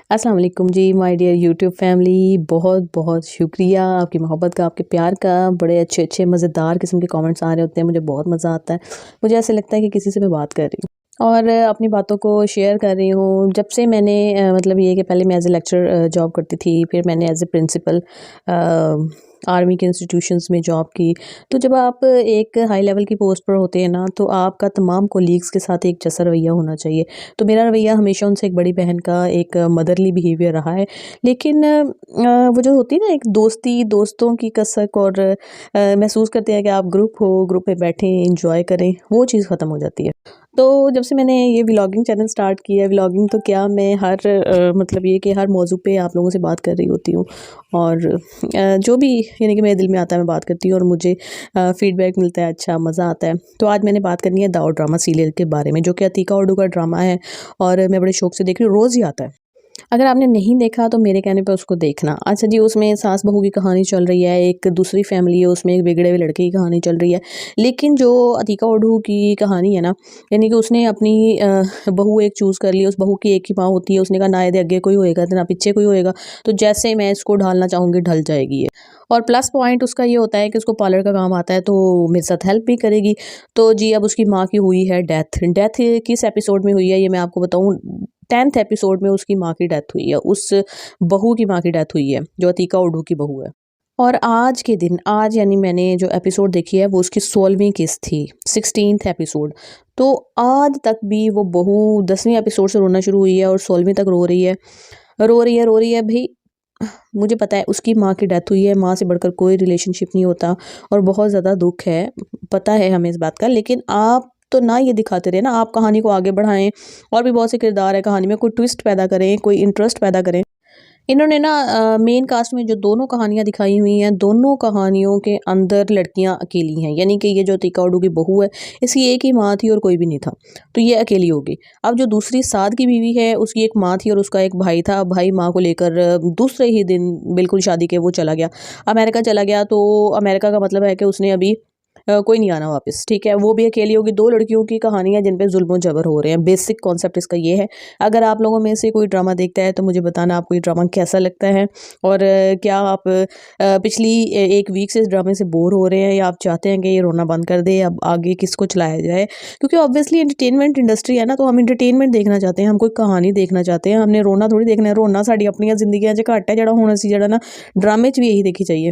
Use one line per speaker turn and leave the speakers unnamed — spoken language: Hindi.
अस्सलाम वालेकुम जी माय डियर यूट्यूब फैमिली। बहुत बहुत शुक्रिया आपकी मोहब्बत का, आपके प्यार का। बड़े अच्छे अच्छे मज़ेदार किस्म के कमेंट्स आ रहे होते हैं, मुझे बहुत मज़ा आता है। मुझे ऐसे लगता है कि किसी से मैं बात कर रही हूँ और अपनी बातों को शेयर कर रही हूँ। जब से मैंने मतलब ये कि पहले मैं एज ए लेक्चर जॉब करती थी, फिर मैंने एज ए प्रिंसिपल आर्मी के इंस्टीट्यूशंस में जॉब की। तो जब आप एक हाई लेवल की पोस्ट पर होते हैं ना, तो आपका तमाम कोलीग्स के साथ एक जैसा रवैया होना चाहिए। तो मेरा रवैया हमेशा उनसे एक बड़ी बहन का एक मदरली बिहेवियर रहा है। लेकिन वो जो होती है ना एक दोस्ती, दोस्तों की कसक और महसूस करते हैं कि आप ग्रुप हो, ग्रुप में बैठें, एंजॉय करें, वो चीज़ ख़त्म हो जाती है। तो जब से मैंने ये व्लॉगिंग चैनल स्टार्ट किया है, व्लॉगिंग तो क्या, मैं हर मतलब ये कि हर मौजू पे आप लोगों से बात कर रही होती हूँ और जो भी यानी कि मेरे दिल में आता है मैं बात करती हूँ और मुझे फीडबैक मिलता है, अच्छा मज़ा आता है। तो आज मैंने बात करनी है दाऊद ड्रामा सीरियल के बारे में, जो कि अतीका उर्दू का ड्रामा है और मैं बड़े शौक से देख रही हूँ, रोज़ ही आता है। अगर आपने नहीं देखा तो मेरे कहने पे उसको देखना। अच्छा जी, उसमें सास बहू की कहानी चल रही है, एक दूसरी फैमिली है, उसमें एक बिगड़े हुए लड़के की कहानी चल रही है। लेकिन जो अतीका उर्दू की कहानी है ना, यानी कि उसने अपनी बहू एक चूज़ कर ली, उस बहू की एक ही माँ होती है, उसने कहा ना ये आगे कोई होएगा तो ना पीछे कोई होएगा, तो जैसे मैं इसको ढालना चाहूँगी ढल जाएगी ये। और प्लस पॉइंट उसका ये होता है कि उसको पार्लर का काम आता है, तो मेरे साथ हेल्प भी करेगी। तो जी अब उसकी माँ की हुई है डेथ। डेथ किस एपिसोड में हुई है ये मैं आपको बताऊँ। 10th एपिसोड में उसकी माँ की डेथ हुई है, उस बहू की माँ की डेथ हुई है जो अतीका उर्दू की बहू है। और आज के दिन, आज यानी मैंने जो एपिसोड देखी है वो उसकी 16वीं किस्त थी, 16th एपिसोड। तो आज तक भी वो बहू 10वीं एपिसोड से रोना शुरू हुई है और 16वीं तक रो रही है, रो रही है, रो रही है भाई। मुझे पता है उसकी माँ की डेथ हुई है, माँ से बढ़कर कोई रिलेशनशिप नहीं होता और बहुत ज़्यादा दुख है, पता है हमें इस बात का। लेकिन आप तो ना ये दिखाते रहे ना, आप कहानी को आगे बढ़ाएं। और भी बहुत से किरदार है कहानी में, कोई ट्विस्ट पैदा करें, कोई इंटरेस्ट पैदा करें। इन्होंने ना मेन कास्ट में जो दोनों कहानियां दिखाई हुई हैं, दोनों कहानियों के अंदर लड़कियां अकेली हैं। यानी कि ये जो अतीका उर्दू की बहू है, इसकी एक ही माँ थी और कोई भी नहीं था, तो ये अकेली होगी। अब जो दूसरी साद की बीवी है, उसकी एक माँ थी और उसका एक भाई था। भाई माँ को लेकर दूसरे ही दिन बिल्कुल शादी के वो चला गया, अमेरिका चला गया। तो अमेरिका का मतलब है कि उसने अभी कोई नहीं आना वापस, ठीक है। वो भी अकेली होगी। दो लड़कियों की कहानी है जिन पे जुल्म और जबर हो रहे हैं। बेसिक कॉन्सेप्ट इसका ये है। अगर आप लोगों में से कोई ड्रामा देखता है तो मुझे बताना आपको ये ड्रामा कैसा लगता है और क्या आप पिछली एक वीक से इस ड्रामे से बोर हो रहे हैं या आप चाहते हैं कि ये रोना बंद कर दे, अब आगे किसको चलाया जाए। क्योंकि ऑब्वियसली एंटरटेनमेंट इंडस्ट्री है ना, तो हम एंटरटेनमेंट देखना चाहते हैं, हम कोई कहानी देखना चाहते हैं, हमने रोना थोड़ी देखना है। रोना साड़ी अपनी जिंदगी घट है, जड़ा होना सी जड़ा ना ड्रामे च भी यही देखी चाहिए।